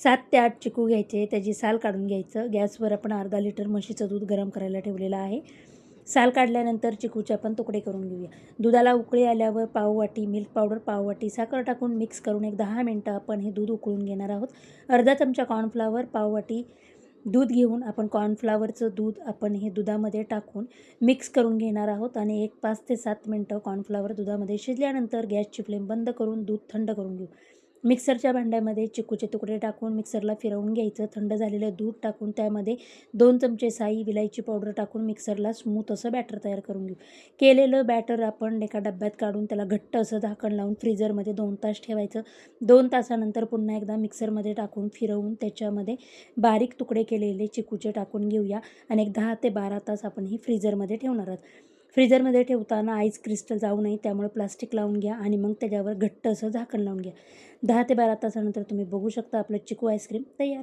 7 ते 8 चिकू घ्यायचे, त्याची साल काढून घ्यायचं. गॅसवर आपण अर्धा लिटर म्हशीचं दूध गरम करायला ठेवलेलं आहे. साल काढल्यानंतर चिकूचे आपण तुकडे करून घेऊया. दुधाला उकळी आल्यावर पाव वाटी मिल्क पावडर, पाव वाटी साखर टाकून मिक्स करून एक 10 मिनटं आपण हे दूध उकळून घेणार आहोत. अर्धा चमचा कॉर्नफ्लॉवर, पाव वाटी दूध घेऊन आपण कॉर्नफ्लॉवरचं दूध आपण हे दुधामध्ये टाकून मिक्स करून घेणार आहोत आणि एक 5 ते 7 मिनटं कॉर्नफ्लॉवर दुधामध्ये शिजल्यानंतर गॅसची फ्लेम बंद करून दूध थंड करून घेऊ. मिक्सरच्या भांड्यामध्ये चिकूचे तुकडे टाकून मिक्सरला फिरवून घ्यायचं. थंड झालेलं दूध टाकून त्यामध्ये 2 चमचे साई, विलायची पावडर टाकून मिक्सरला स्मूथ असं बॅटर तयार करून घेऊ. केलेलं बॅटर आपण एका डब्यात काढून त्याला घट्ट असं झाकण लावून फ्रीजरमध्ये 2 तास ठेवायचं. 2 तासानंतर पुन्हा एकदा मिक्सरमध्ये टाकून फिरवून त्याच्यामध्ये बारीक तुकडे केलेले चिकूचे टाकून घेऊया आणि एक 10 ते 12 तास आपण ही फ्रीजरमध्ये ठेवणार आहोत. फ्रीजरमध्ये ठेवताना आईस क्रिस्टल जाऊ नये त्यामुळे प्लास्टिक लावून घ्या आणि मग त्याच्यावर घट्ट असं झाकण लावून घ्या. 10 ते 12 तासानंतर तुम्ही बघू शकता आपलं चिकू आईस्क्रीम तयार.